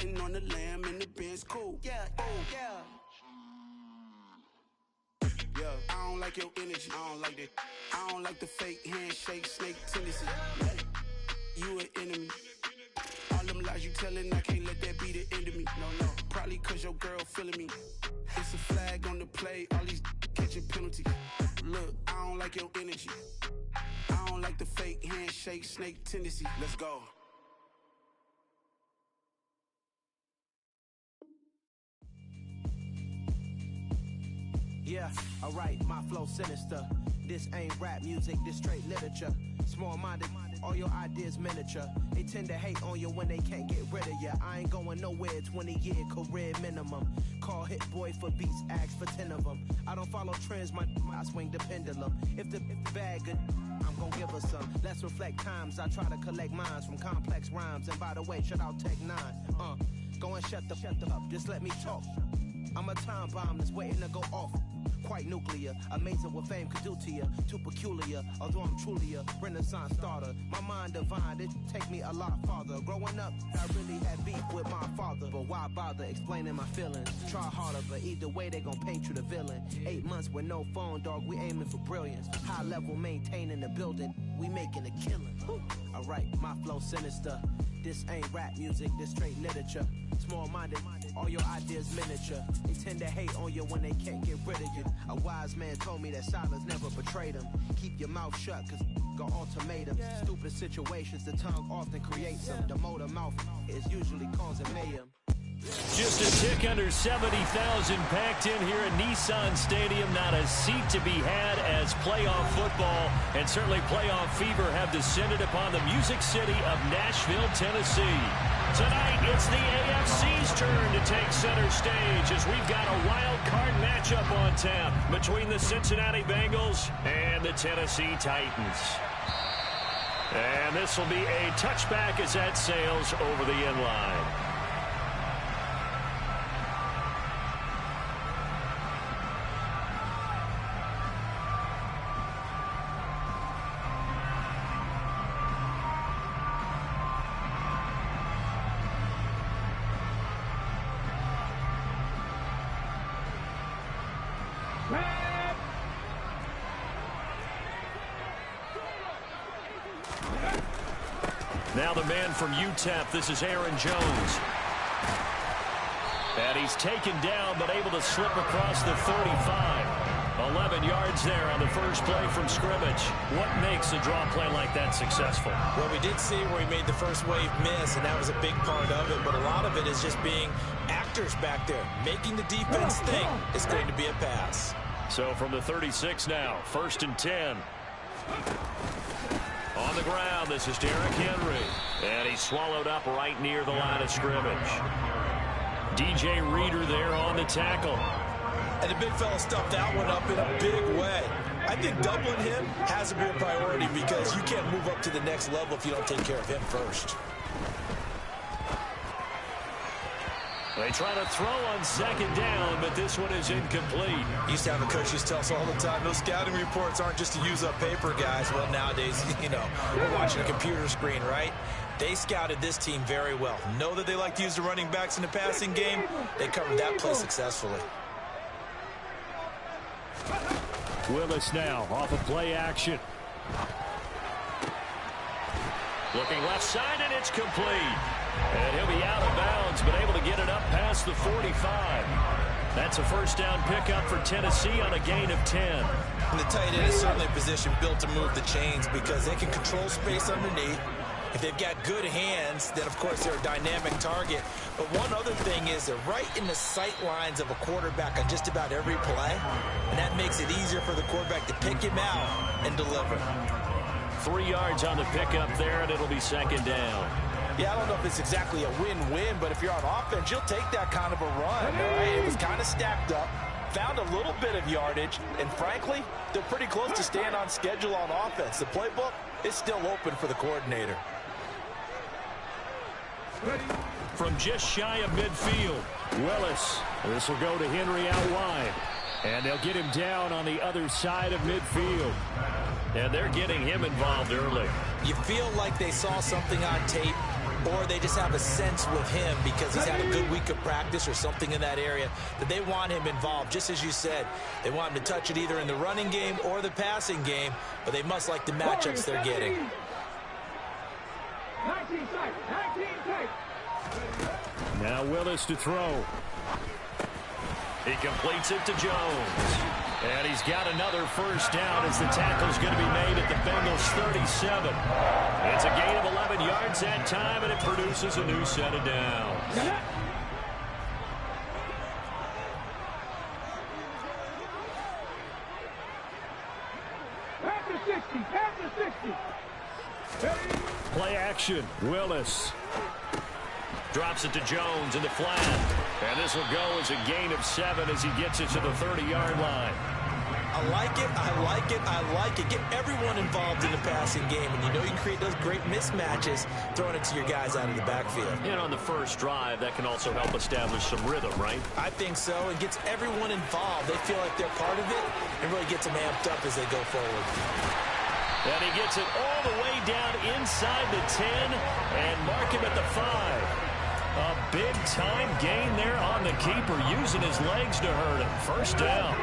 Sitting on the lamb in the Benz, cool. Yeah, I don't like your energy. I don't like that. I don't like the fake handshake, snake tendency. You an enemy. All them lies you telling, I can't let that be the end of me. No. Probably cause your girl feeling me. It's a flag on the play, all these catching penalties. Look, I don't like your energy. I don't like the fake handshake, snake tendency. Let's go. Yeah, alright, my flow sinister. This ain't rap music, this straight literature. Small-minded, all your ideas miniature. They tend to hate on you when they can't get rid of you. I ain't going nowhere, 20-year career minimum. Call Hit Boy for beats, ask for 10 of them. I don't follow trends, I swing the pendulum. If the bag good, I'm gonna give her some. Let's reflect times, I try to collect minds from complex rhymes. And by the way, shout out Tech 9. Go and shut the up, just let me talk. I'm a time bomb that's waiting to go off. Quite nuclear, amazing what fame could do to you. Too peculiar, although I'm truly a renaissance starter. My mind divine, it take me a lot farther. Growing up, I really had beef with my father. But why bother explaining my feelings? Try harder, but either way they gon' paint you the villain. 8 months with no phone, dog, we aiming for brilliance. High level maintaining the building, we making a killing. Alright, my flow sinister. This ain't rap music, this straight literature. Small-minded, all your ideas miniature. They tend to hate on you when they can't get rid of you. A wise man told me that silence never betrayed him. Keep your mouth shut, cause got ultimatums. Stupid situations, the tongue often creates them. The motor mouth is usually causing mayhem. Just a tick under 70,000 packed in here at Nissan Stadium. Not a seat to be had as playoff football and certainly playoff fever have descended upon the Music City of Nashville, Tennessee. Tonight, it's the AFC's turn to take center stage as we've got a wild card matchup on tap between the Cincinnati Bengals and the Tennessee Titans. And this will be a touchback as that sails over the end line. Now the man from UTEP, this is Aaron Jones. And he's taken down, but able to slip across the 35. 11 yards there on the first play from scrimmage. What makes a draw play like that successful? Well, we did see where he made the first wave miss, and that was a big part of it. But a lot of it is just being actors back there, making the defense think it's going to be a pass. So from the 36 now, 1st and 10. On the ground, this is Derrick Henry. And he's swallowed up right near the line of scrimmage. DJ Reader there on the tackle. And the big fella stuffed that one up in a big way. I think doubling him has to be a priority because you can't move up to the next level if you don't take care of him first. They try to throw on 2nd down, but this one is incomplete. Used to have a coach used to tell us all the time, those scouting reports aren't just to use up paper, guys. Well, nowadays, you know, we're watching a computer screen, right? They scouted this team very well. Know that they like to use the running backs in the passing game. They covered that play successfully. Willis now off of play action. Looking left side, and it's complete. And he'll be out of bounds, but able to get it up past the 45. That's a first down pickup for Tennessee on a gain of 10. And the tight end is certainly a position built to move the chains because they can control space underneath. If they've got good hands, then, of course, they're a dynamic target. But one other thing is they're right in the sight lines of a quarterback on just about every play, and that makes it easier for the quarterback to pick him out and deliver. 3 yards on the pickup there, and it'll be 2nd down. Yeah, I don't know if it's exactly a win-win, but if you're on offense, you'll take that kind of a run, all right? It was kind of stacked up, found a little bit of yardage, and frankly, they're pretty close to staying on schedule on offense. The playbook is still open for the coordinator. From just shy of midfield, Willis. This will go to Henry out wide. And they'll get him down on the other side of midfield. And they're getting him involved early. You feel like they saw something on tape or they just have a sense with him because he's had a good week of practice or something in that area that they want him involved. Just as you said, they want him to touch it either in the running game or the passing game, but they must like the matchups they're getting. 19 tight. Now Willis to throw. He completes it to Jones. And he's got another first down as the tackle's going to be made at the Bengals 37. It's a gain of 11 yards that time, and it produces a new set of downs. Pass to 60. Play action. Willis drops it to Jones in the flat. And this will go as a gain of 7 as he gets it to the 30-yard line. I like it. Get everyone involved in the passing game. And you know you can create those great mismatches throwing it to your guys out of the backfield. And on the first drive, that can also help establish some rhythm, right? I think so. It gets everyone involved. They feel like they're part of it and really gets them amped up as they go forward. And he gets it all the way down inside the 10 and mark him at the 5. A big-time gain there on the keeper, using his legs to hurt him. First down.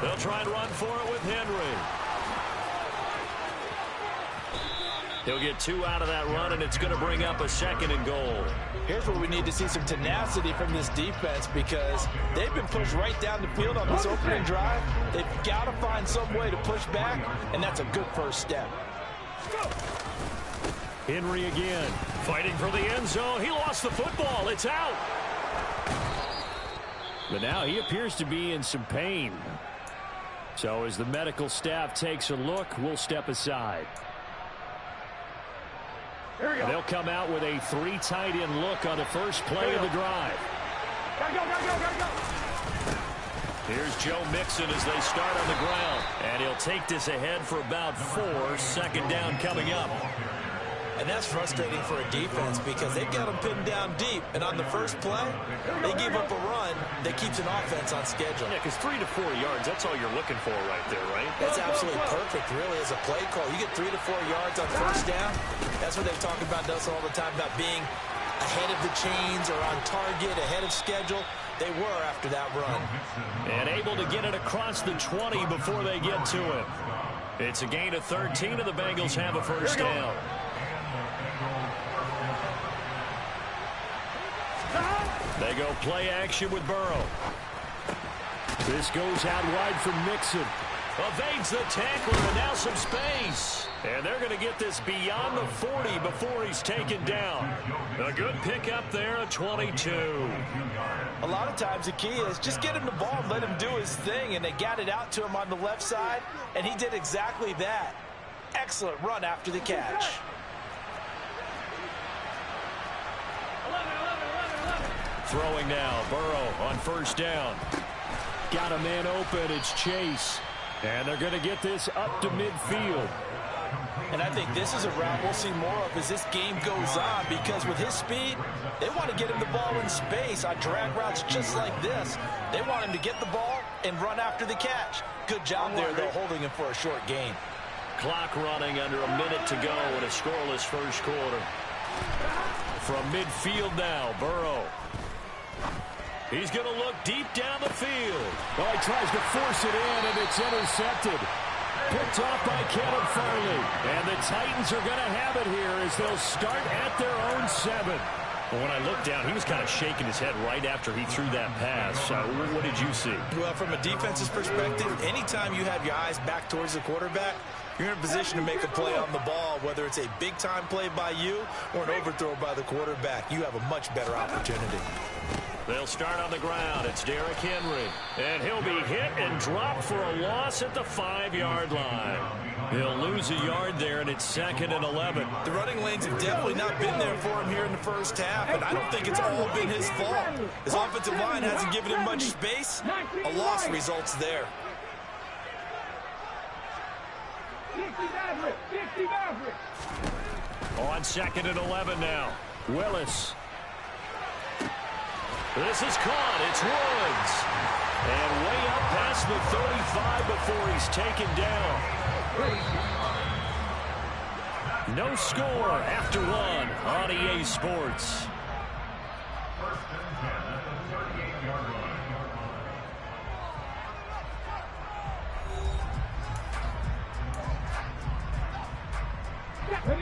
They'll try and run for it with Henry. He'll get 2 out of that run, and it's going to bring up a 2nd and goal. Here's where we need to see some tenacity from this defense because they've been pushed right down the field on this opening drive. They've got to find some way to push back, and that's a good first step. Henry again, fighting for the end zone. He lost the football. It's out. But now he appears to be in some pain. So as the medical staff takes a look, we'll step aside. They'll come out with a 3 tight end look on the first play of the drive. Gotta go. Here's Joe Mixon as they start on the ground. And he'll take this ahead for about 4. 2nd down coming up. And that's frustrating for a defense because they've got them pinned down deep. And on the first play, they gave up a run that keeps an offense on schedule. Yeah, because 3 to 4 yards, that's all you're looking for right there, right? That's absolutely perfect, really, as a play call. You get 3 to 4 yards on first down. That's what they talk about us all the time, about being ahead of the chains or on target, ahead of schedule. They were after that run. And able to get it across the 20 before they get to it. It's a gain of 13, and the Bengals have a first down. They go play action with Burrow. This goes out wide from Mixon. Evades the tackler, and now some space. And they're going to get this beyond the 40 before he's taken down. A good pickup there at 22. A lot of times the key is just get him the ball and let him do his thing, and they got it out to him on the left side, and he did exactly that. Excellent run after the catch. Throwing now, Burrow on first down. Got a man open, it's Chase. And they're going to get this up to midfield. And I think this is a route we'll see more of as this game goes on because with his speed, they want to get him the ball in space on drag routes just like this. They want him to get the ball and run after the catch. Good job there, though, holding him for a short gain. Clock running under a minute to go in a scoreless first quarter. From midfield now, Burrow. He's going to look deep down the field. Oh, he tries to force it in, and it's intercepted. Picked off by Kevin Farley. And the Titans are going to have it here as they'll start at their own 7. Well, when I looked down, he was kind of shaking his head right after he threw that pass. What did you see? Well, from a defense's perspective, anytime you have your eyes back towards the quarterback, you're in a position to make a play on the ball, whether it's a big-time play by you or an overthrow by the quarterback. You have a much better opportunity. They'll start on the ground. It's Derrick Henry. And he'll be hit and dropped for a loss at the 5-yard line. He'll lose a yard there, and it's 2nd and 11. The running lanes have definitely not been there for him here in the first half, and I don't think it's all been his fault. His offensive line hasn't given him much space. A loss results there. 60 Maverick. On 2nd and 11 now. Willis. This is caught. It's Woods. And way up past the 35 before he's taken down. No score after one on EA Sports.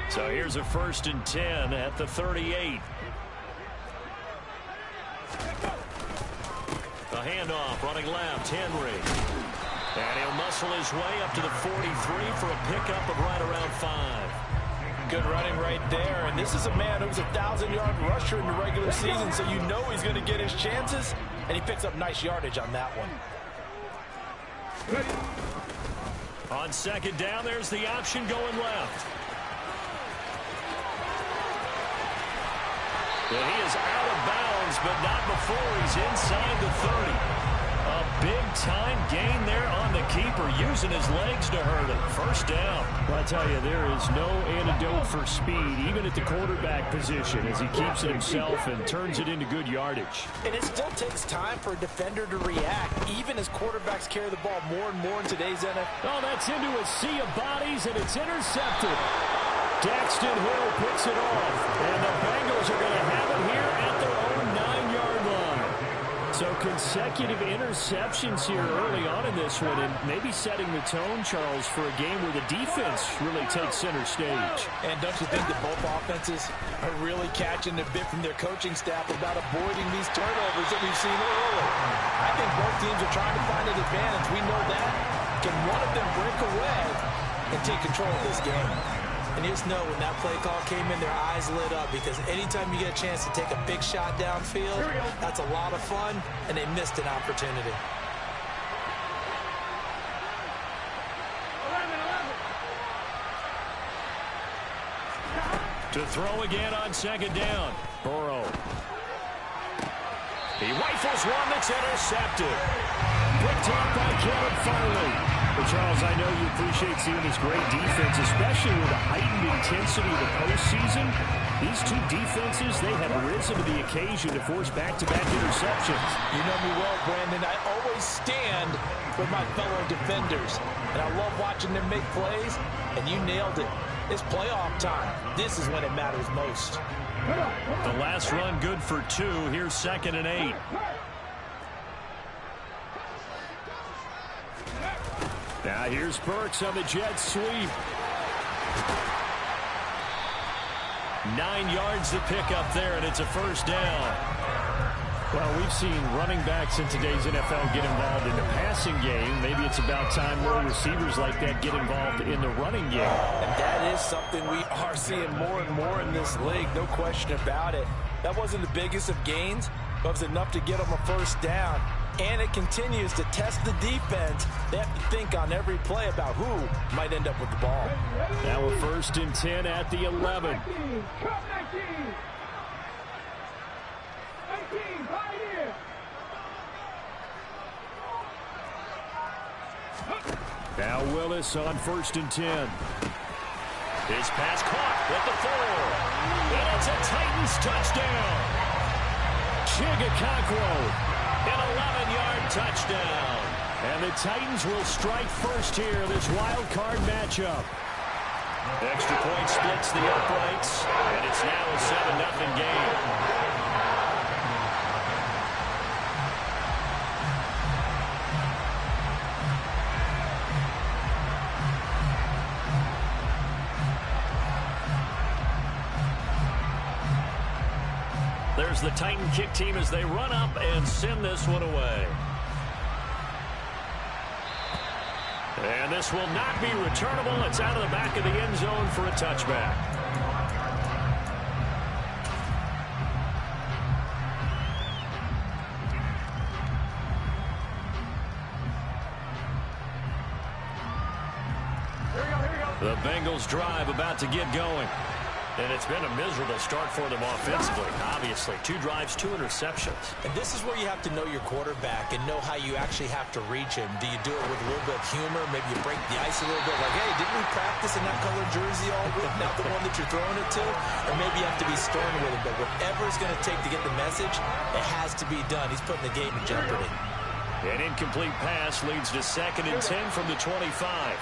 So here's a 1st and 10 at the 38. A handoff running left, Henry. And he'll muscle his way up to the 43 for a pickup of right around 5. Good running right there. And this is a man who was a 1,000-yard rusher in the regular season, so you know he's going to get his chances. And he picks up nice yardage on that one. On 2nd down, there's the option going left. Well, he is out of bounds, but not before he's inside the 30. A big-time gain there on the keeper, using his legs to hurt him. 1st down. Well, I tell you, there is no antidote for speed, even at the quarterback position, as he keeps it himself and turns it into good yardage. And it still takes time for a defender to react, even as quarterbacks carry the ball more and more in today's NFL. Oh, that's into a sea of bodies, and it's intercepted. Daxton Hill picks it off, and the Bengals are going to have it here at their own 9-yard line. So consecutive interceptions here early on in this one, and maybe setting the tone, Charles, for a game where the defense really takes center stage. And don't you think that both offenses are really catching a bit from their coaching staff about avoiding these turnovers that we've seen early? I think both teams are trying to find an advantage. We know that. Can one of them break away and take control of this game? And you just know when that play call came in, their eyes lit up, because anytime you get a chance to take a big shot downfield, that's a lot of fun, and they missed an opportunity. To throw again on 2nd down. Burrow. He rifles one that's intercepted. Picked off by Caleb Farley. But Charles, I know you appreciate seeing this great defense, especially with the heightened intensity of the postseason. These two defenses, they have risen to the occasion to force back-to-back interceptions. You know me well, Brandon. I always stand with my fellow defenders. And I love watching them make plays, and you nailed it. It's playoff time. This is when it matters most. The last run good for 2. Here's 2nd and 8. Now here's Burks on the jet sweep. 9 yards to pick up there, and it's a 1st down. Well, we've seen running backs in today's NFL get involved in the passing game. Maybe it's about time more receivers like that get involved in the running game. And that is something we are seeing more and more in this league, no question about it. That wasn't the biggest of gains, but it was enough to get them a 1st down. And it continues to test the defense. They have to think on every play about who might end up with the ball. Now a 1st and 10 at the 11. 19, right here. Now Willis on 1st and 10. His pass caught at the 4. And it's a Titans touchdown. Chigakakwo. An 11-yard touchdown. And the Titans will strike first here, this wild card matchup. Extra point splits the uprights, and it's now a 7-0 game. There's the Titan kick team as they run up and send this one away. And this will not be returnable. It's out of the back of the end zone for a touchback. The Bengals drive about to get going. And it's been a miserable start for them offensively, obviously. 2 drives, 2 interceptions. And this is where you have to know your quarterback and know how you actually have to reach him. Do you do it with a little bit of humor? Maybe you break the ice a little bit, like, hey, didn't we practice in that color jersey all week, not the one that you're throwing it to? Or maybe you have to be stern with him. But whatever it's going to take to get the message, it has to be done. He's putting the game in jeopardy. An incomplete pass leads to 2nd and 10 from the 25.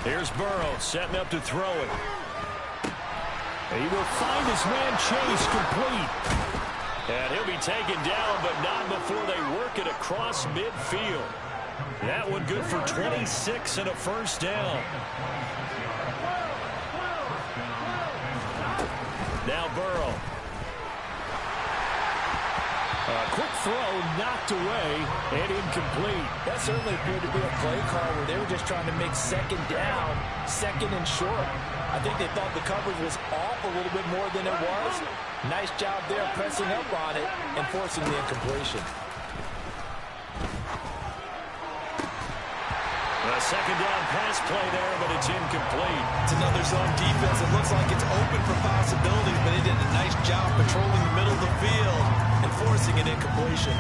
Here's Burrow setting up to throw it. He will find his man Chase complete. And he'll be taken down, but not before they work it across midfield. That one good for 26 and a first down. Now Burrow. A quick throw knocked away and incomplete. That certainly appeared to be a play call where they were just trying to make 2nd down, 2nd and short. I think they thought the coverage was off a little bit more than it was. Nice job there pressing up on it and forcing the incompletion. A 2nd down pass play there, but it's incomplete. It's another zone defense. It looks like it's open for possibilities, but they did a nice job patrolling the middle of the field and forcing an incompletion.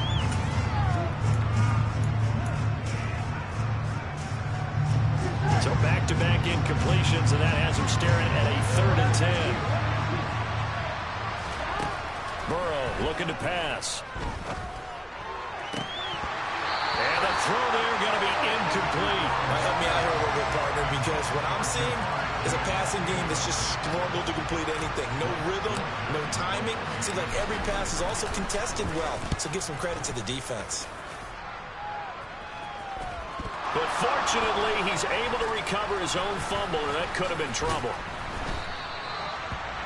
So back-to-back incompletions, and that has him staring at a 3rd and 10. Burrow looking to pass. And the throw there going to be incomplete. Help me out here a little bit, partner, because what I'm seeing is a passing game that's just struggled to complete anything. No rhythm, no timing. Seems like every pass is also contested well, so give some credit to the defense. But fortunately, he's able to recover his own fumble, and that could have been trouble.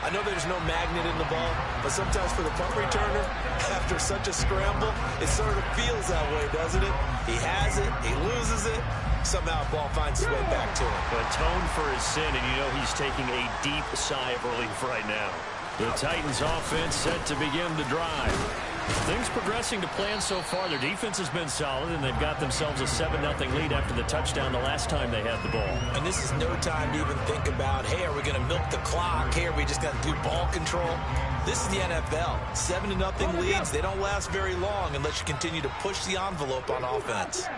I know there's no magnet in the ball, but sometimes for the punt returner, after such a scramble, it sort of feels that way, doesn't it? He has it, he loses it, somehow the ball finds its way back to him. Atone for his sin, and you know he's taking a deep sigh of relief right now. The Titans offense set to begin the drive. Things progressing to plan so far. Their defense has been solid, and they've got themselves a 7-0 lead after the touchdown the last time they had the ball. And this is no time to even think about, hey, are we going to milk the clock? Hey, are we just going to do ball control? This is the NFL. 7-0 leads, they don't last very long unless you continue to push the envelope on offense.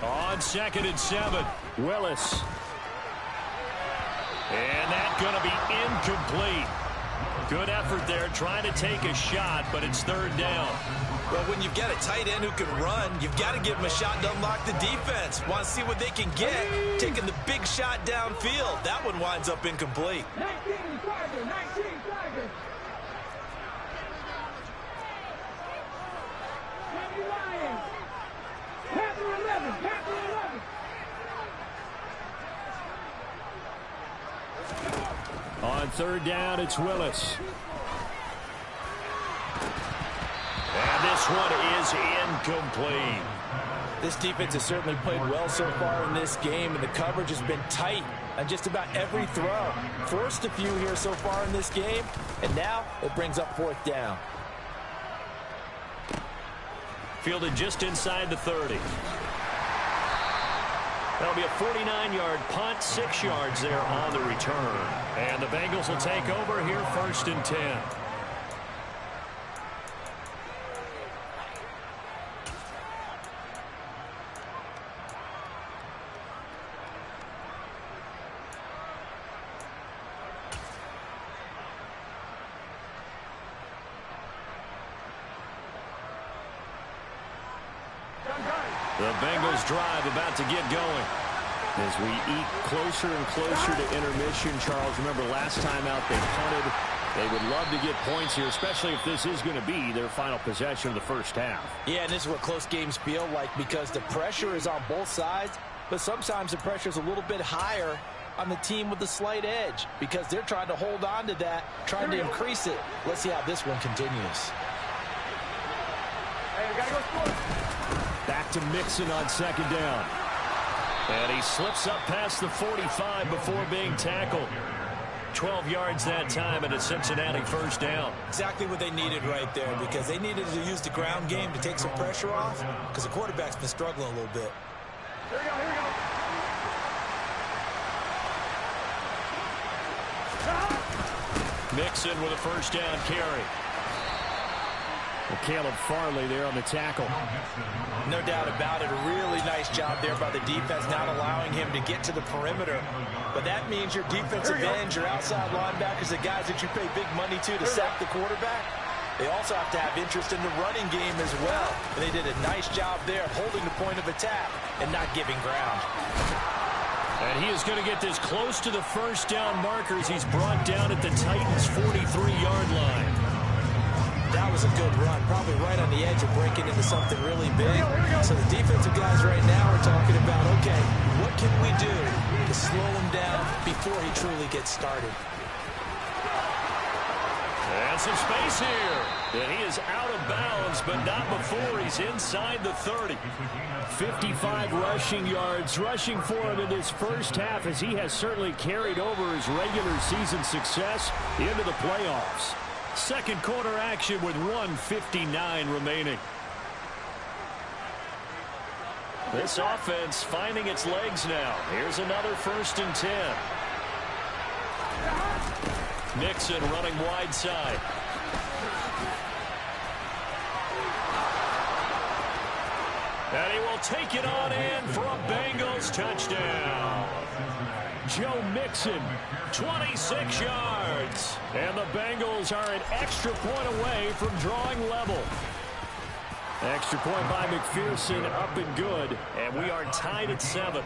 On 2nd and 7, Willis. And that's going to be incomplete. Good effort there, trying to take a shot, but it's 3rd down. Well, when you've got a tight end who can run, you've got to give him a shot to unlock the defense. Want to see what they can get, taking the big shot downfield. That one winds up incomplete. 19 Tiger, 19 Tiger. Kenny Lions. Panther 11, Panther 11. On 3rd down, it's Willis. And this one is incomplete. This defense has certainly played well so far in this game, and the coverage has been tight on just about every throw. Forced a few here so far in this game, and now it brings up 4th down. Fielded just inside the 30. That'll be a 49-yard punt, 6 yards there on the return. And the Bengals will take over here 1st and 10. The Bengals drive about to get going. As we eat closer and closer to intermission, Charles, remember last time out they punted. They would love to get points here, especially if this is going to be their final possession of the first half. Yeah, and this is what close games feel like because the pressure is on both sides, but sometimes the pressure is a little bit higher on the team with the slight edge because they're trying to hold on to that, trying to increase it. Let's see how this one continues. Hey, we got to go score. Back to Mixon on 2nd down. And he slips up past the 45 before being tackled. 12 yards that time, and a Cincinnati 1st down. Exactly what they needed right there because they needed to use the ground game to take some pressure off because the quarterback's been struggling a little bit. Here we go, here we go. Mixon with a 1st down carry. Well, Caleb Farley there on the tackle. No doubt about it. A really nice job there by the defense, not allowing him to get to the perimeter. But that means your defensive ends, your outside linebackers, the guys that you pay big money to sack the quarterback, They also have to have interest in the running game as well. And they did a nice job there holding the point of attack and not giving ground. And he is going to get this close to the first down markers. He's brought down at the Titans' 43-yard line. That was a good run, probably right on the edge of breaking into something really big. So the defensive guys right now are talking about, okay, what can we do to slow him down before he truly gets started? And some space here. And he is out of bounds, but not before he's inside the 30. 55 rushing yards rushing for him in this first half, as he has certainly carried over his regular season success into the playoffs. Second quarter action with 1:59 remaining. This offense finding its legs now. Here's another 1st and 10. Mixon running wide side. And he will take it on in for a Bengals touchdown. Joe Mixon, 26 yards. And the Bengals are an extra point away from drawing level. Extra point by McPherson, up and good. And we are tied at 7.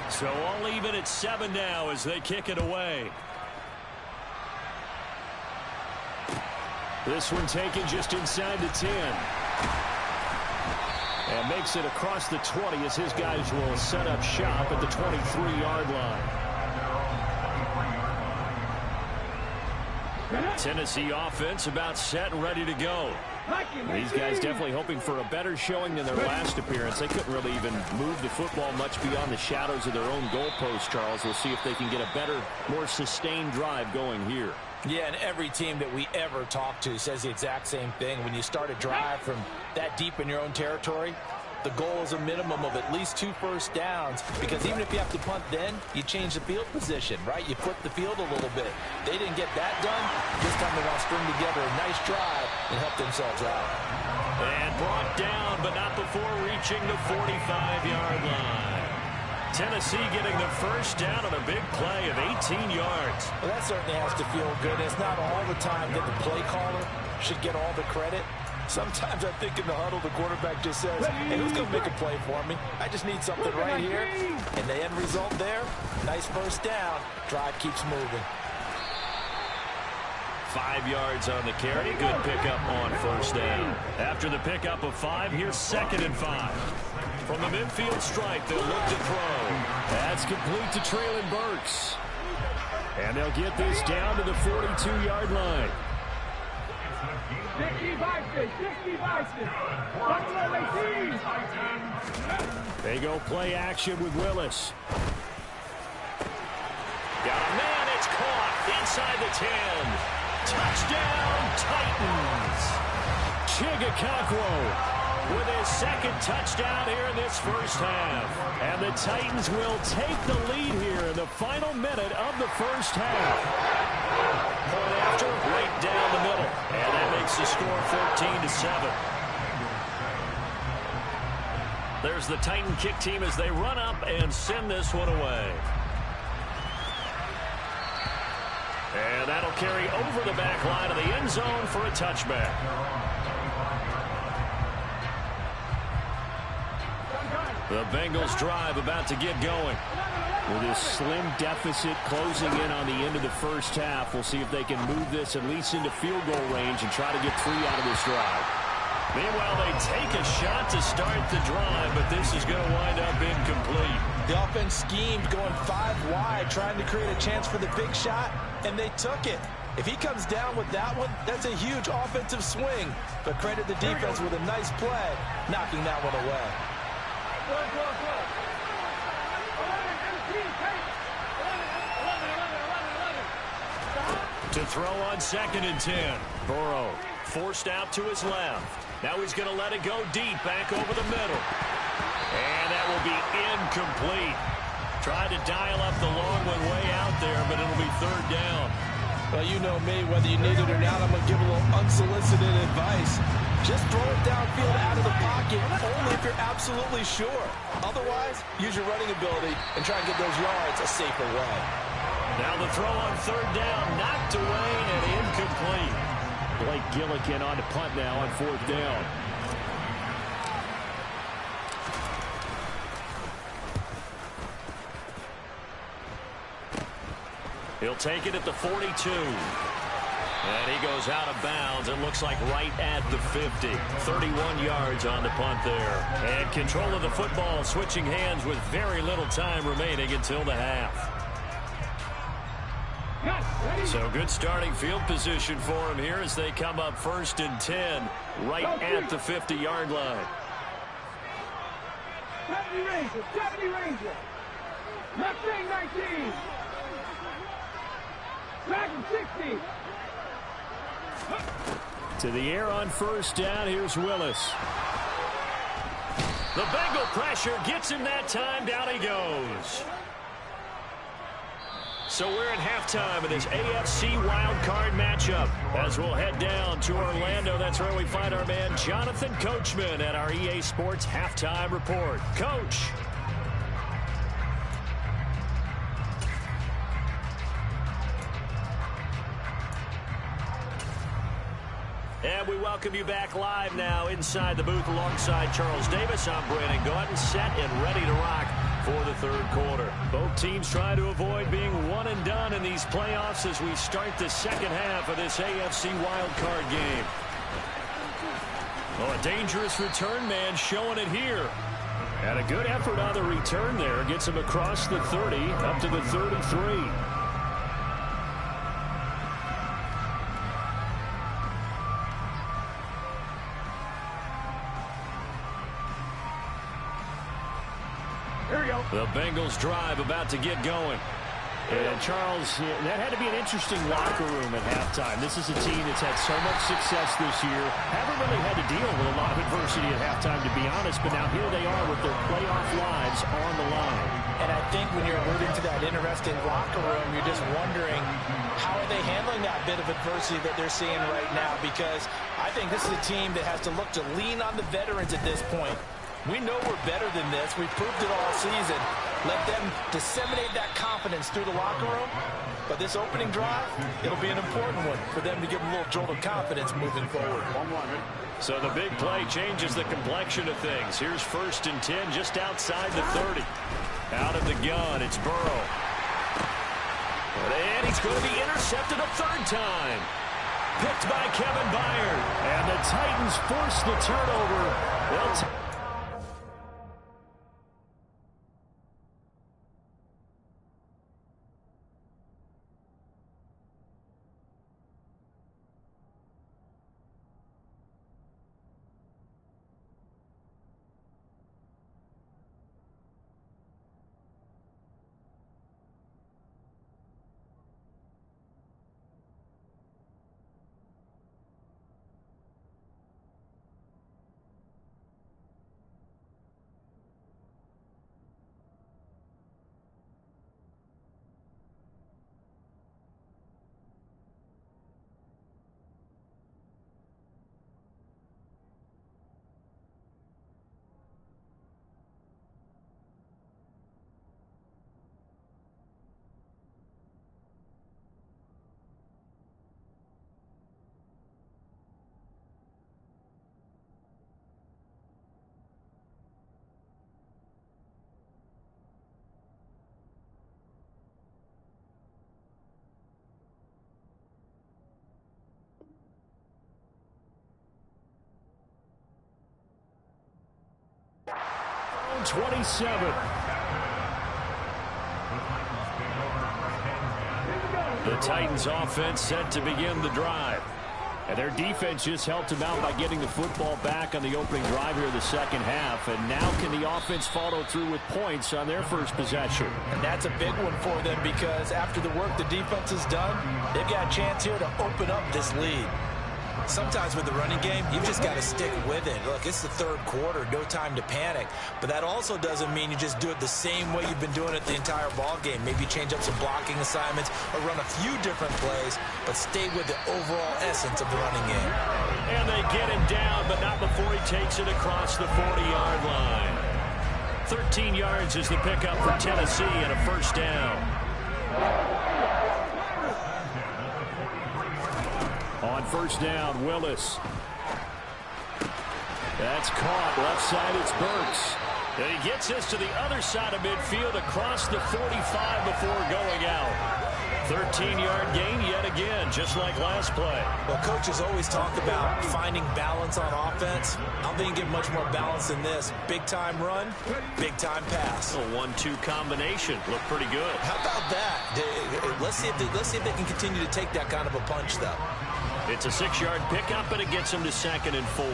So all even at 7 now as they kick it away. This one taken just inside the 10. And makes it across the 20 as his guys will set up shop at the 23-yard line. Tennessee offense about set and ready to go. These guys definitely hoping for a better showing than their last appearance. They couldn't really even move the football much beyond the shadows of their own goalpost, Charles. We'll see if they can get a better, more sustained drive going here. Yeah, and every team that we ever talk to says the exact same thing. When you start a drive from that deep in your own territory, the goal is a minimum of at least 2 first downs, because even if you have to punt then, you change the field position, right? You flip the field a little bit. They didn't get that done. This time they want to string together a nice drive and help themselves out. And brought down, but not before reaching the 45-yard line. Tennessee getting the first down on a big play of 18 yards. Well, that certainly has to feel good. It's not all the time that the play caller should get all the credit. Sometimes I think in the huddle, the quarterback just says, hey, who's going to make a play for me? I just need something right here. And the end result there, nice first down. Drive keeps moving. 5 yards on the carry. Good pickup on first down. After the pickup of 5, here's 2nd and 5. From the midfield stripe, they'll look to throw. That's complete to Traylon Burks. And they'll get this down to the 42-yard line. 60 They go play action with Willis. Got a man, it's caught inside the 10. Touchdown, Titans. Chigakakwo with his 2nd touchdown here in this first half. And the Titans will take the lead here in the final minute of the first half. Point after, right down the middle. And that makes the score 14-7. There's the Titan kick team as they run up and send this one away. And that'll carry over the back line of the end zone for a touchback. The Bengals drive about to get going. With this slim deficit closing in on the end of the first half, we'll see if they can move this at least into field goal range and try to get 3 out of this drive. Meanwhile, they take a shot to start the drive, but this is going to wind up incomplete. The offense schemed going 5 wide, trying to create a chance for the big shot, and they took it. If he comes down with that one, that's a huge offensive swing. But credit the defense with a nice play, knocking that one away. To throw on 2nd and 10. Burrow forced out to his left. Now he's going to let it go deep back over the middle. And that will be incomplete. Tried to dial up the long one way out there, but it'll be 3rd down. Well, you know me, whether you need it or not, I'm going to give a little unsolicited advice. Just throw it downfield out of the pocket, only if you're absolutely sure. Otherwise, use your running ability and try and get those yards a safer way. Now the throw on third down, knocked away and incomplete. Blake Gillikin on to punt now on fourth down. He'll take it at the 42. And he goes out of bounds. It looks like right at the 50. 31 yards on the punt there. And control of the football switching hands with very little time remaining until the half. So good starting field position for him here as they come up 1st and 10 right at the 50-yard line. 70 Ranger. Left wing 19. Dragon 60. To the air on first down. Here's Willis. The Bengal pressure gets him that time. Down he goes. So we're at halftime of this AFC wildcard matchup. As we'll head down to Orlando, that's where we find our man Jonathan Coachman at our EA Sports Halftime Report. Coach. And we welcome you back live now inside the booth alongside Charles Davis. I'm Brandon Gaudin, set and ready to rock for the third quarter. Both teams trying to avoid being one and done in these playoffs as we start the second half of this AFC wildcard game. Oh, a dangerous return man showing it here. And a good effort on the return there. Gets him across the 30 up to the 33. The Bengals drive about to get going. And Charles, that had to be an interesting locker room at halftime. This is a team that's had so much success this year. Haven't really had to deal with a lot of adversity at halftime, to be honest. But now here they are with their playoff lives on the line. And I think when you're alluding to that interesting locker room, you're just wondering how are they handling that bit of adversity that they're seeing right now? Because I think this is a team that has to look to lean on the veterans at this point. We know we're better than this. We've proved it all season. Let them disseminate that confidence through the locker room. But this opening drive, it'll be an important one for them to give them a little jolt of confidence moving forward. So the big play changes the complexion of things. Here's 1st and 10 just outside the 30. Out of the gun, it's Burrow. And he's going to be intercepted a third time. Picked by Kevin Byard. And the Titans force the turnover. Well, down 27. The Titans offense set to begin the drive. And their defense just helped them out by getting the football back on the opening drive here in the second half. And now can the offense follow through with points on their first possession? And that's a big one for them because after the work the defense has done, they've got a chance here to open up this lead. Sometimes with the running game, you've just got to stick with it. Look, it's the third quarter, no time to panic. But that also doesn't mean you just do it the same way you've been doing it the entire ball game. Maybe change up some blocking assignments or run a few different plays, but stay with the overall essence of the running game. And they get him down, but not before he takes it across the 40-yard line. 13 yards is the pickup for Tennessee and a first down. On first down, Willis. That's caught. Left side, it's Burks. And he gets this to the other side of midfield across the 45 before going out. 13-yard gain yet again, just like last play. Well, coaches always talk about finding balance on offense. I don't think you get much more balance than this. Big-time run, big-time pass. A 1-2 combination. Looked pretty good. How about that? Let's see if they can continue to take that kind of a punch, though. It's a 6-yard pickup, and it gets them to 2nd and 4.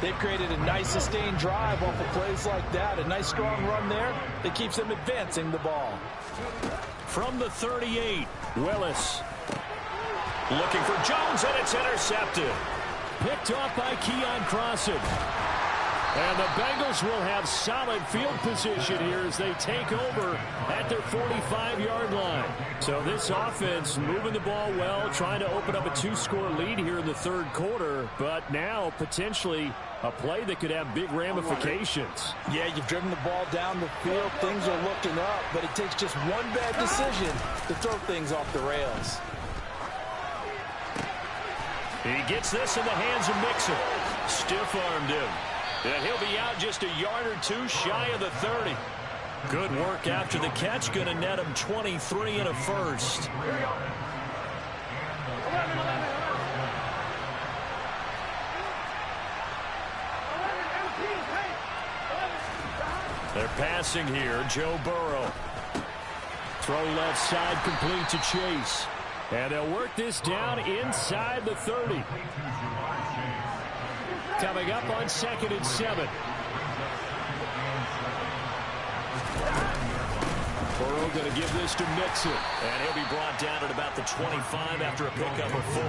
They've created a nice sustained drive off of plays like that. A nice strong run there that keeps them advancing the ball. From the 38, Willis. Looking for Jones, and it's intercepted. Picked off by Keon Crossan. And the Bengals will have solid field position here as they take over at their 45-yard line. So this offense moving the ball well, trying to open up a 2-score lead here in the third quarter, but now potentially a play that could have big ramifications. Yeah, you've driven the ball down the field. Things are looking up, but it takes just one bad decision to throw things off the rails. He gets this in the hands of Mixon. Stiff-armed him. And he'll be out just a yard or two shy of the 30. Good work after the catch. Going to net him 23 and a first. They're passing here. Joe Burrow. Throw left side complete to Chase. And they'll work this down inside the 30. Coming up on 2nd and 7. Burrow going to give this to Mixon. And he'll be brought down at about the 25 after a pickup of 4.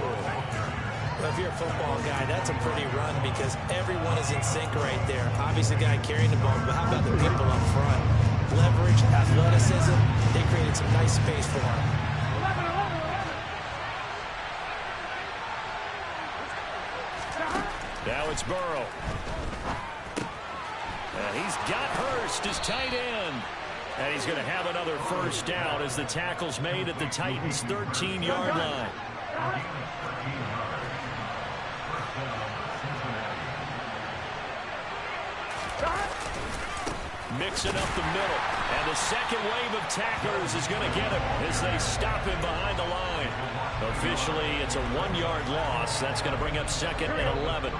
Well, if you're a football guy, that's a pretty run because everyone is in sync right there. Obviously, the guy carrying the ball, but how about the people up front? Leverage, athleticism, they created some nice space for him. Now it's Burrow. And he's got Hurst, his tight end. And he's going to have another first down as the tackle's made at the Titans' 13-yard line. Mixing up the middle. And the second wave of tacklers is going to get him as they stop him behind the line. Officially, it's a 1-yard loss. That's going to bring up 2nd and 11.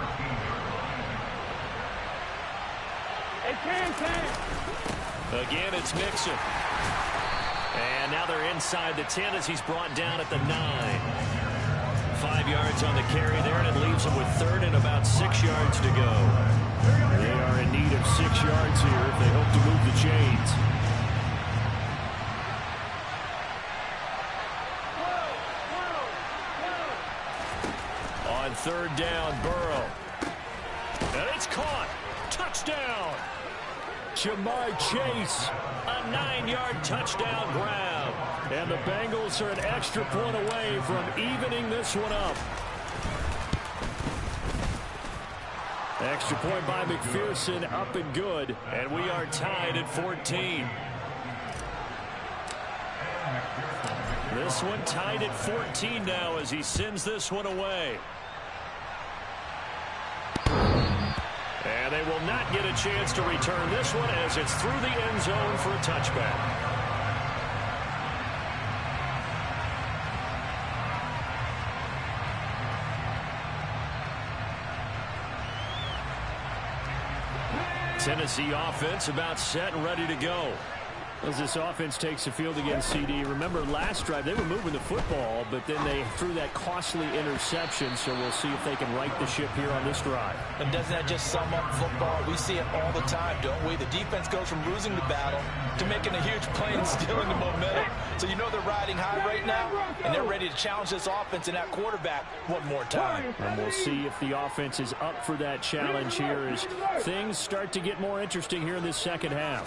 Again, it's Mixon. And now they're inside the 10 as he's brought down at the 9. 5 yards on the carry there, and it leaves him with 3rd and about 6 yards to go. They are in need of 6 yards here if they hope to move the chains. On 3rd down, Burrow. And it's caught. Touchdown. Jamar Chase, a 9-yard touchdown grab. And the Bengals are an extra point away from evening this one up. Extra point by McPherson, up and good. And we are tied at 14. This one tied at 14 now as he sends this one away. And they will not get a chance to return this one as it's through the end zone for a touchback. Tennessee offense about set and ready to go. As this offense takes the field against CD. Remember last drive they were moving the football, but then they threw that costly interception, so we'll see if they can right the ship here on this drive. And doesn't that just sum up football? We see it all the time, don't we? The defense goes from losing the battle to making a huge play and stealing the momentum. So you know they're riding high right now, and they're ready to challenge this offense and that quarterback one more time. And we'll see if the offense is up for that challenge here as things start to get more interesting here in this second half.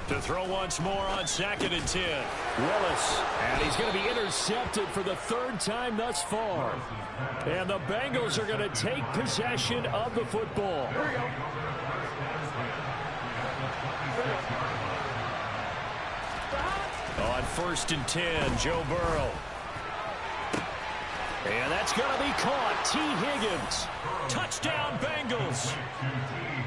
To throw once more on 2nd and 10. Willis. And he's going to be intercepted for the 3rd time thus far. And the Bengals are going to take possession of the football. On 1st and 10, Joe Burrow. And that's going to be caught. T. Higgins. Touchdown, Bengals.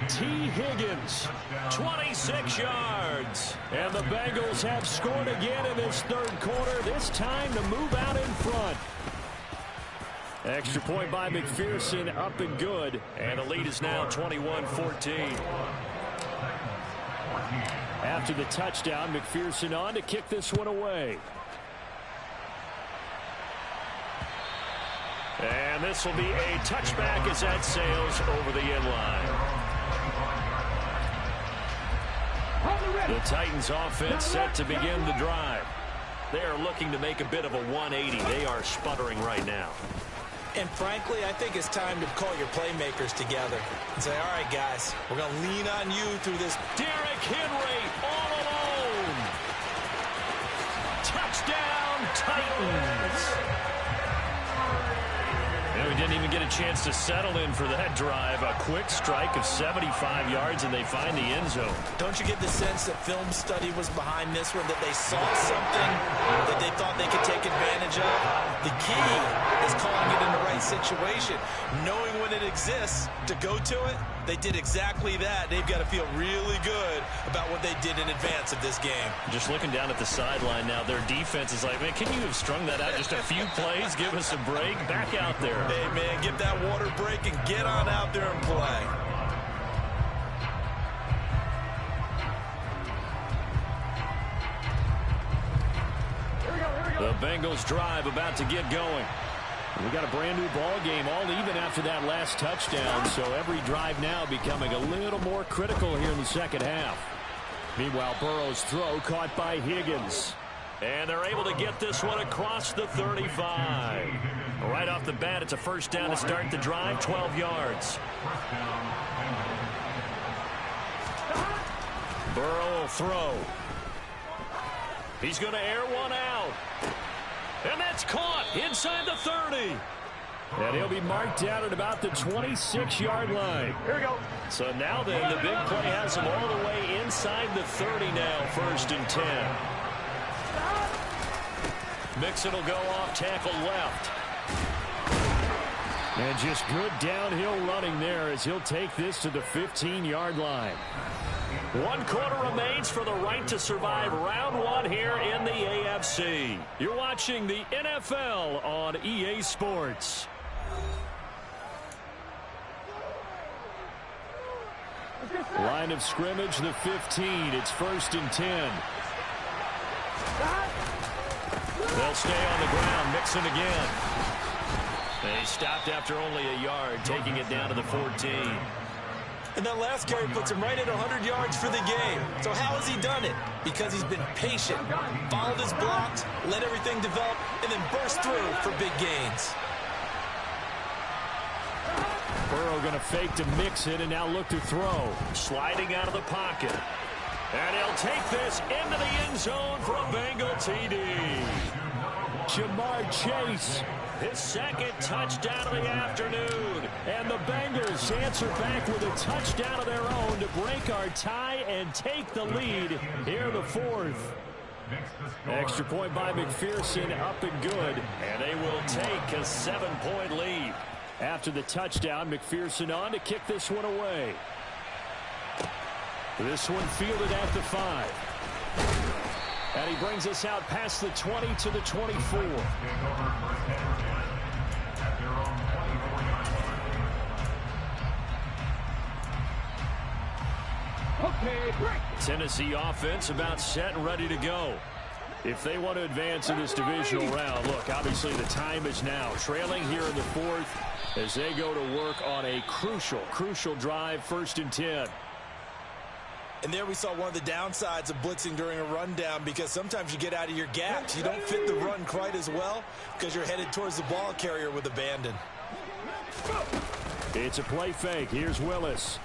T. Higgins, 26 yards. And the Bengals have scored again in this third quarter, this time to move out in front. Extra point by McPherson, up and good. And the lead is now 21-14. After the touchdown, McPherson on to kick this one away. And this will be a touchback as that sails over the end line. The Titans offense set to begin the drive. They are looking to make a bit of a 180. They are sputtering right now. And frankly, I think it's time to call your playmakers together and say, all right, guys, we're going to lean on you through this. Derrick Henry all alone. Touchdown, Titans. And we didn't even get a chance to settle in for that drive. A quick strike of 75 yards, and they find the end zone. Don't you get the sense that film study was behind this one, that they saw something that they thought they could take advantage of? The key is calling it in the right situation, knowing when it exists to go to it. They did exactly that. They've got to feel really good about what they did in advance of this game. Just looking down at the sideline now, their defense is like, man, can you have strung that out just a few plays? Give us a break. Back out there. Hey, man, get that water break and get on out there and play. The Bengals drive about to get going. We got a brand new ball game, all even after that last touchdown, so every drive now becoming a little more critical here in the second half. Meanwhile, Burrow's throw caught by Higgins. And they're able to get this one across the 35. Right off the bat, it's a first down to start the drive, 12 yards. Burrow will throw. He's going to air one out. And that's caught inside the 30. And he'll be marked down at about the 26-yard line. Here we go. So now then, the big play has him all the way inside the 30 now, 1st and 10. Mixon will go off tackle left. And just good downhill running there as he'll take this to the 15-yard line. 1 quarter remains for the right to survive round 1 here in the AFC. You're watching the NFL on EA Sports. Line of scrimmage, the 15. It's 1st and 10. They'll stay on the ground. Mixon again. They stopped after only a yard, taking it down to the 14. And that last carry puts him right at 100 yards for the game. So how has he done it? Because he's been patient, followed his blocks, let everything develop, and then burst through for big gains. Burrow going to fake to Mixon and now look to throw. Sliding out of the pocket. And he'll take this into the end zone for a Bengal TD. Jamar Chase, his second touchdown of the afternoon. And the Bengals answer back with a touchdown of their own to break our tie and take the lead here in the 4th. Extra point by McPherson, up and good. And they will take a 7-point lead. After the touchdown, McPherson on to kick this one away. This one fielded at the 5. And he brings us out past the 20 to the 24. Okay, break. Tennessee offense about set and ready to go. If they want to advance in this divisional round, look, obviously the time is now. Trailing here in the 4th as they go to work on a crucial drive, 1st and 10. And there we saw one of the downsides of blitzing during a rundown, because sometimes you get out of your gaps. You don't fit the run quite as well because you're headed towards the ball carrier with abandon. It's a play fake. Here's Willis.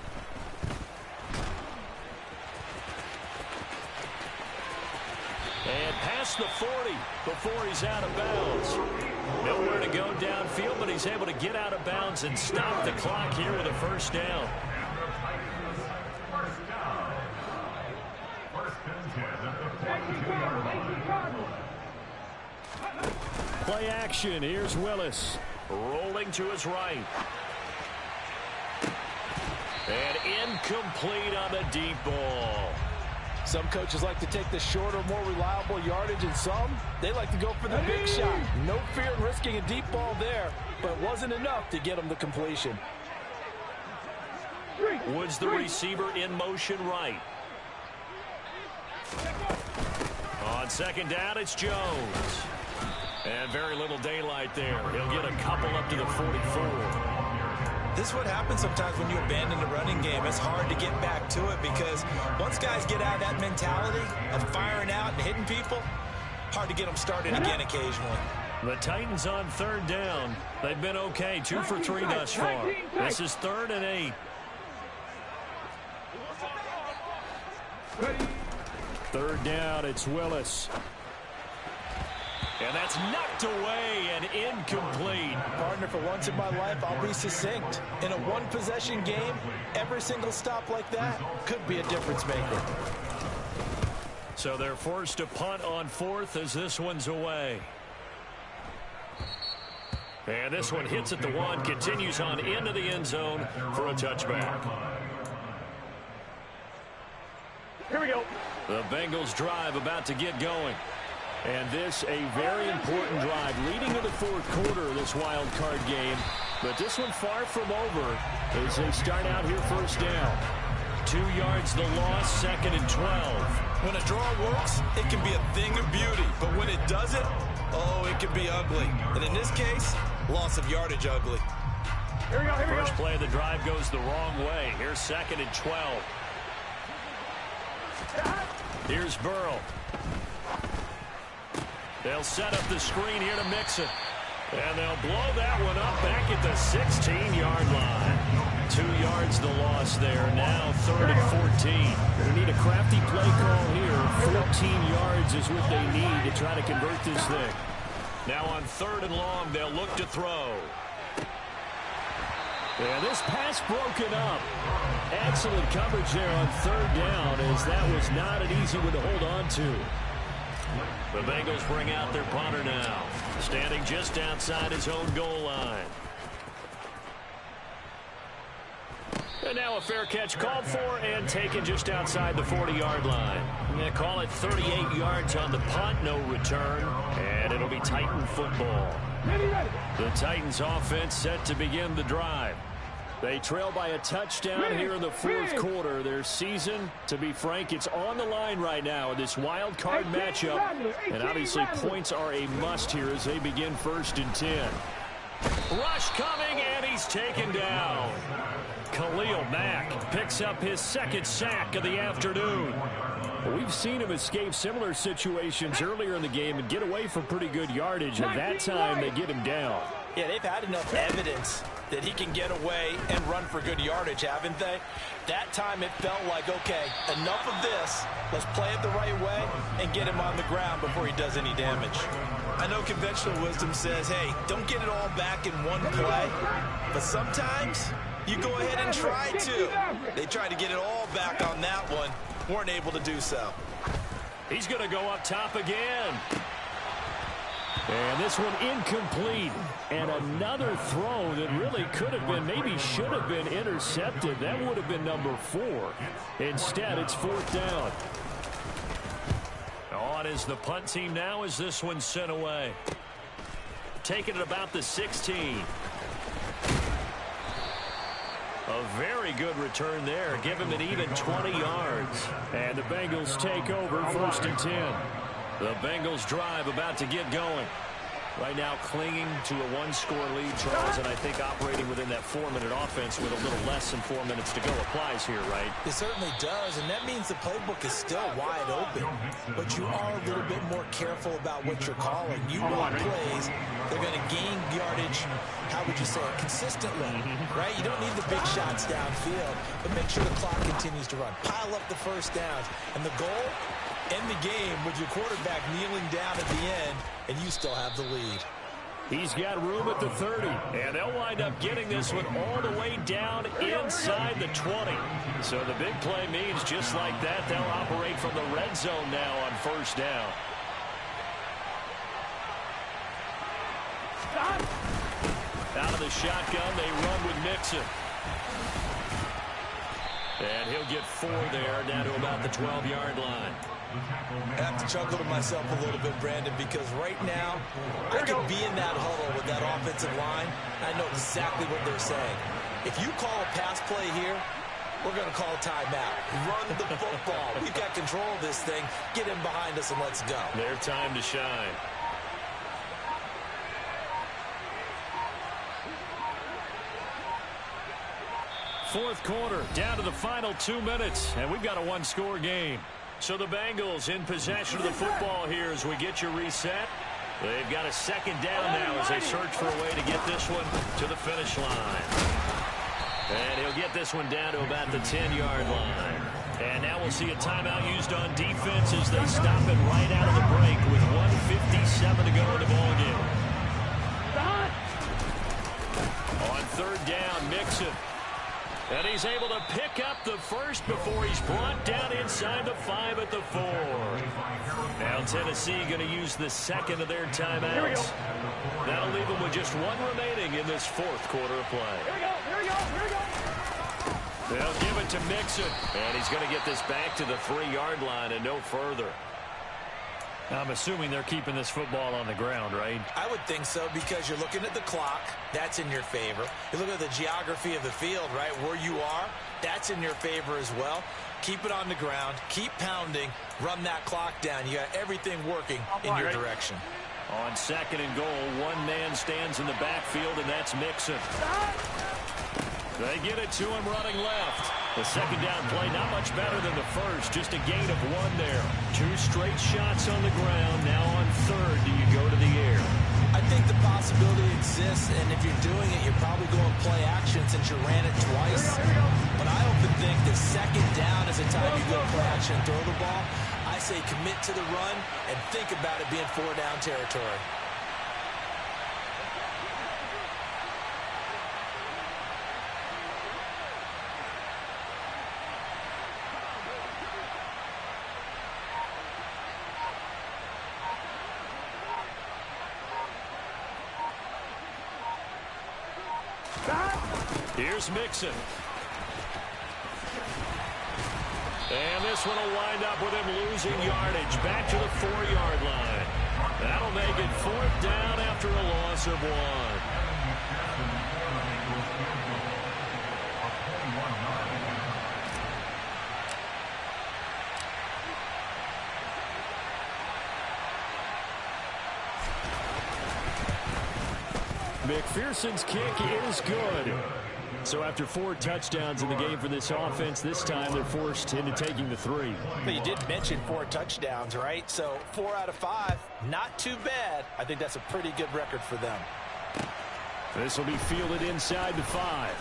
And past the 40 before he's out of bounds. Nowhere to go downfield, but he's able to get out of bounds and stop the clock here with a first down. Play action. Here's Willis. Rolling to his right. And incomplete on the deep ball. Some coaches like to take the shorter, more reliable yardage, and some, they like to go for the big shot. No fear in risking a deep ball there, but it wasn't enough to get them the completion. Woods the receiver in motion right. On second down, it's Jones. And very little daylight there. He'll get a couple up to the 44. This is what happens sometimes when you abandon the running game. It's hard to get back to it because once guys get out of that mentality of firing out and hitting people, hard to get them started again occasionally. The Titans on third down. They've been okay, 2 for 3 thus far. This is 3rd and 8. Third down, it's Willis. And that's knocked away and incomplete. Partner, for once in my life, I'll be succinct. In a one-possession game, every single stop like that could be a difference maker. So they're forced to punt on 4th as this one's away. And this one hits at the 1, continues on into the end zone for a touchback. Here we go. The Bengals drive about to get going. And this a very important drive leading to the 4th quarter of this wild card game. But this one far from over as they start out here first down. 2 yards the loss, 2nd and 12. When a draw works, it can be a thing of beauty. But when it doesn't, oh, it can be ugly. And in this case, loss of yardage ugly. Here we go, here we go. First play of the drive goes the wrong way. Here's 2nd and 12. Here's Burrow. They'll set up the screen here to Mixon. And they'll blow that one up back at the 16-yard line. 2 yards the loss there. Now 3rd and 14. They need a crafty play call here. 14 yards is what they need to try to convert this thing. Now on 3rd and long, they'll look to throw. And this pass broken up. Excellent coverage there on 3rd down, as that was not an easy one to hold on to. The Bengals bring out their punter now, standing just outside his own goal line. And now a fair catch called for and taken just outside the 40-yard line. They call it 38 yards on the punt, no return, and it'll be Titan football. The Titans offense set to begin the drive. They trail by a touchdown here in the 4th quarter. Their season, to be frank, it's on the line right now in this wild card matchup. And obviously points are a must here as they begin 1st and 10. Rush coming, and he's taken down. Khalil Mack picks up his 2nd sack of the afternoon. We've seen him escape similar situations earlier in the game and get away from pretty good yardage. And that time they get him down. Yeah, they've had enough evidence that he can get away and run for good yardage, haven't they? That time it felt like, okay, enough of this. Let's play it the right way and get him on the ground before he does any damage. I know conventional wisdom says, hey, don't get it all back in one play. But sometimes you go ahead and try to. They tried to get it all back on that one. Weren't able to do so. He's going to go up top again. And this one incomplete. And another throw that really could have been, maybe should have been intercepted. That would have been number 4. Instead, it's 4th down. On is the punt team now as this one's sent away. Taking it about the 16. A very good return there. Give him an even 20 yards. And the Bengals take over 1st and 10. The Bengals drive about to get going. Right now clinging to a 1-score lead, Charles, and I think operating within that 4-minute offense with a little less than 4 minutes to go applies here, right? It certainly does, and that means the playbook is still wide open. But you are a little bit more careful about what you're calling. You want plays, they're going to gain yardage, how would you say it, consistently, right? You don't need the big shots downfield, but make sure the clock continues to run. Pile up the first downs, and the goal, end the game with your quarterback kneeling down at the end, and you still have the lead. He's got room at the 30. And they'll wind up getting this one all the way down inside the 20. So the big play means just like that, they'll operate from the red zone now on 1st down. Out of the shotgun, they run with Mixon. And he'll get 4 there, down to about the 12-yard line. I have to chuckle to myself a little bit, Brandon, because right now I can be in that huddle with that offensive line. I know exactly what they're saying. If you call a pass play here, we're going to call a timeout. Run the football. We've got control of this thing. Get in behind us and let's go. Their time to shine. Fourth quarter, down to the final 2 minutes, and we've got a one-score game. So the Bengals in possession of the football here as we get your reset. They've got a second down now as they search for a way to get this one to the finish line. And he'll get this one down to about the 10-yard line. And now we'll see a timeout used on defense as they stop it right out of the break with 1:57 to go in the ballgame. On third down, Mixon. And he's able to pick up the first before he's brought down inside the 5 at the 4. Now Tennessee going to use the second of their timeouts. That'll leave them with just one remaining in this fourth quarter of play. They'll give it to Mixon. And he's going to get this back to the 3-yard line and no further. I'm assuming they're keeping this football on the ground, right? I would think so because you're looking at the clock. That's in your favor. You look at the geography of the field, right, where you are. That's in your favor as well. Keep it on the ground. Keep pounding. Run that clock down. You got everything working in your direction. On second and goal, one man stands in the backfield, and that's Mixon. They get it to him running left. The second down play, not much better than the first. Just a gain of 1 there. 2 straight shots on the ground. Now on third, do you go to the air? I think the possibility exists, and if you're doing it, you're probably going play action since you ran it twice. But I often think the second down is the time you go play action and throw the ball. I say commit to the run and think about it being 4-down territory. Here's Mixon. And this one will wind up with him losing yardage back to the 4-yard line. That'll make it 4th down after a loss of 1. McPherson's kick is good. So after 4 touchdowns in the game for this offense, this time they're forced into taking the 3. But you did mention 4 touchdowns, right? So 4 out of 5, not too bad. I think that's a pretty good record for them. This will be fielded inside the 5.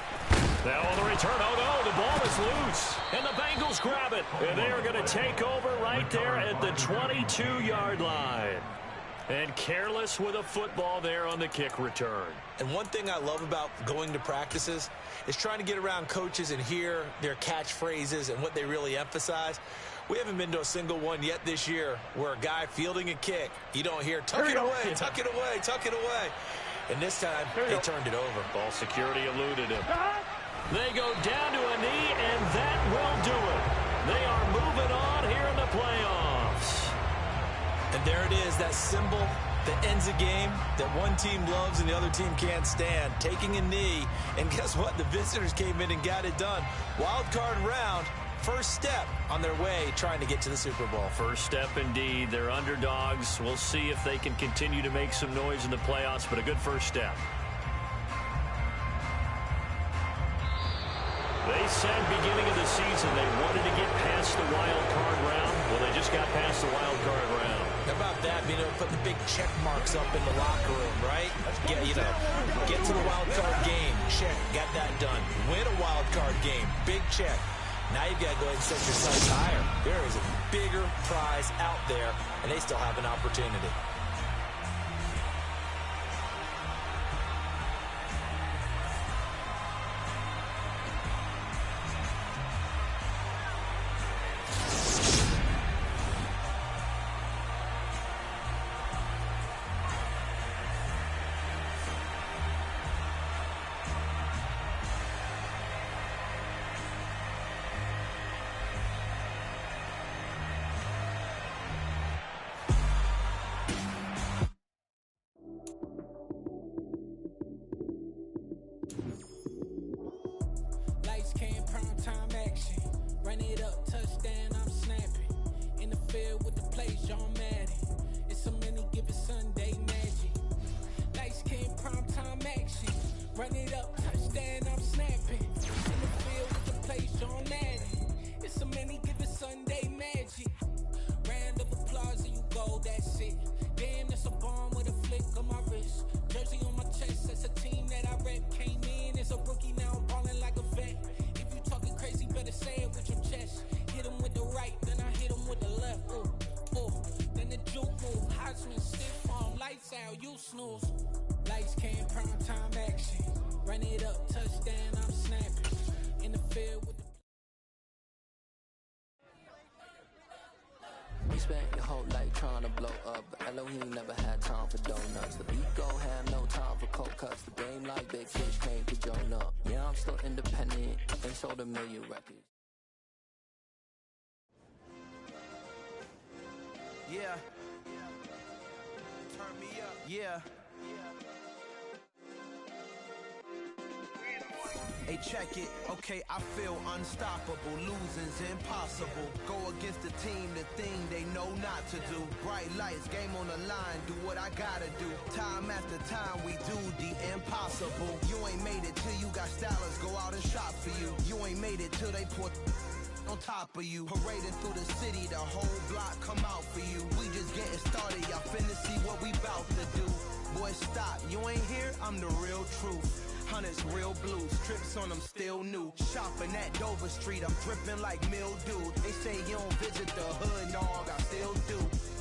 Now on the return, oh no, the ball is loose. And the Bengals grab it. And they are going to take over right there at the 22-yard line. And careless with a football there on the kick return. And one thing I love about going to practices is trying to get around coaches and hear their catchphrases and what they really emphasize. We haven't been to a single one yet this year where a guy fielding a kick, you don't hear, tuck it away, tuck it away, tuck it away. And this time, they turned it over. Ball security eluded him. They go down to a knee, and that will do it. They are moving on here in the playoffs. And there it is, that symbol that ends a game that one team loves and the other team can't stand. Taking a knee, and guess what? The visitors came in and got it done. Wild card round, first step on their way trying to get to the Super Bowl. First step indeed. They're underdogs. We'll see if they can continue to make some noise in the playoffs, but a good first step. They said beginning of the season they wanted to get past the wild card round. Well, they just got past the wild card round. How about that, being able to put the big check marks up in the locker room, right? Get to the wild card game, check, got that done. Win a wild card game, big check. Now you've got to go ahead and set your sights higher. There is a bigger prize out there, and they still have an opportunity. Run it up, touchdown, I'm snapping. In the field with the play, Sean Madden. It's a many given Sunday magic. Round of applause and you go, that's it. Damn, that's a bomb with a flick on my wrist. Jersey on my chest, that's a team that I rep. Came in as a rookie, now I'm ballin' like a vet. If you talking crazy, better say it with your chest. Hit him with the right, then I hit him with the left. Then the juke move, Heisman, stiff arm, lights out, you snooze. Lights came, prime time action. Run it up, touchdown, I'm snapping. In the field with the... We spent your whole life trying to blow up, but Elohim never had time for donuts. The beat go have no time for cold cuts. The game like big fish came to Jonah. Yeah, I'm still independent, ain't sold a million records. Yeah. Turn me up. Yeah. Hey, check it. Okay, I feel unstoppable. Losing's impossible. Go against the team, the thing they know not to do. Bright lights, game on the line, do what I gotta do. Time after time, we do the impossible. You ain't made it till you got stylers go out and shop for you. You ain't made it till they put on top of you. Parading through the city, the whole block come out for you. We just getting started, y'all finna see what we bout to do. Boy, stop, you ain't here, I'm the real truth. Hundreds real blue, strips on them still new. Shopping at Dover Street, I'm dripping like mildew. They say you don't visit the hood, dog, I still do.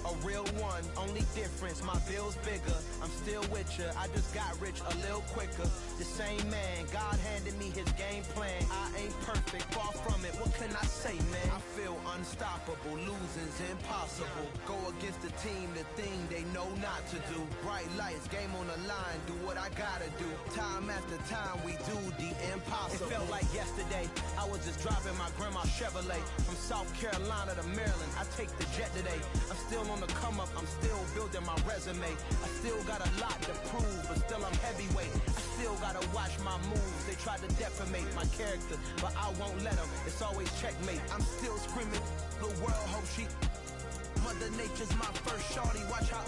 A real one, only difference, my bill's bigger. I'm still with ya, I just got rich a little quicker. The same man, God handed me his game plan. I ain't perfect, far from it, what can I say, man? I feel unstoppable, losing's impossible. Go against the team, the thing they know not to do. Bright lights, game on the line, do what I gotta do. Time after time, we do the impossible. It felt like yesterday, I was just driving my grandma's Chevrolet. From South Carolina to Maryland, I take the jet today. I'm still on the come up, I'm still building my resume. I still got a lot to prove, but still I'm heavyweight. I still gotta watch my moves. They tried to defamate my character, but I won't let them. It's always checkmate. I'm still screaming, the world hope she... Mother Nature's my first shorty, watch how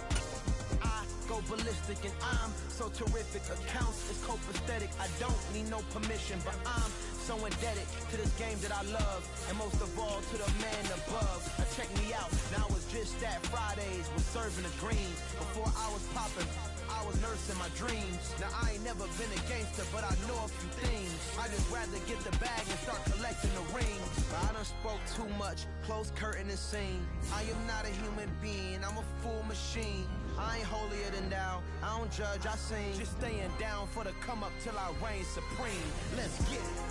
I go ballistic and I'm so terrific. Accounts is copacetic, I don't need no permission, but I'm so indebted to this game that I love, and most of all to the man above. Now check me out, now it's just that Fridays was serving the greens. Before I was popping, I was nursing my dreams. Now I ain't never been a gangster, but I know a few things. I just rather get the bag and start collecting the rings. But I done spoke too much, close curtain and scene. I am not a human being, I'm a full machine. I ain't holier than thou, I don't judge, I sing. Just staying down for the come up till I reign supreme. Let's get it.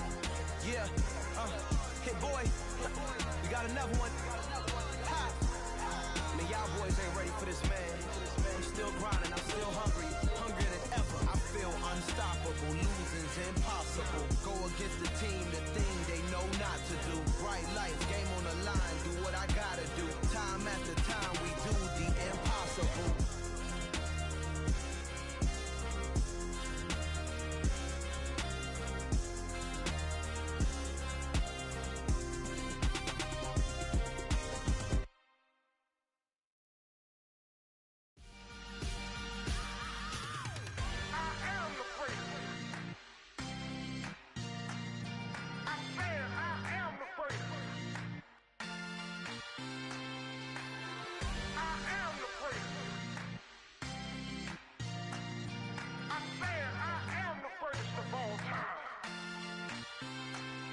Yeah, hey boy, you got another one. Ha! Man, y'all boys ain't ready for this, man. I'm still grinding, I'm still hungry, hungrier than ever. I feel unstoppable, losing's impossible. Go against the team, the thing they know not to do. Bright lights, game on the line, do what I gotta do. Time after time, we do the impossible.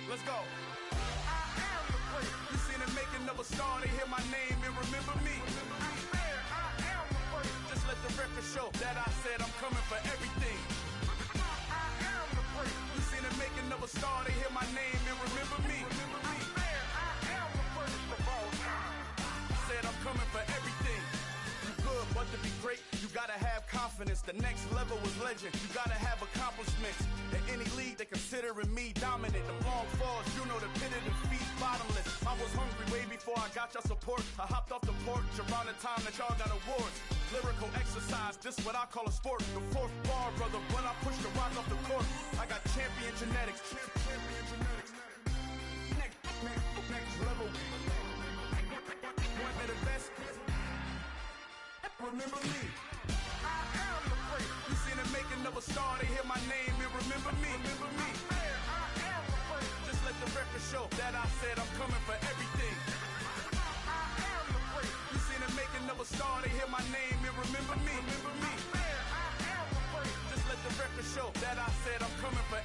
Let's go. I am the great. You seen the making of a star, they hear my name and remember me. I am the great. Just let the record show that I said I'm coming for everything. I am the great. You seen the making of a star, they hear my name and remember me. I am the greatest of all time. Said I'm coming for everything. You good, but to be great, you gotta have confidence. The next level was legend. You gotta have accomplishments. In any league, they considering me dominant. The long falls, you know the pit of defeat, bottomless. I was hungry way before I got your support. I hopped off the porch around the time that y'all got awards. Lyrical exercise, this what I call a sport. The fourth bar, brother, when I push the rock off the court. I got champion genetics. Next level. One of the best. Remember me. I am the great. You seen the making of a star, they hear my name and remember me. Just let the record show that I said I'm coming for everything.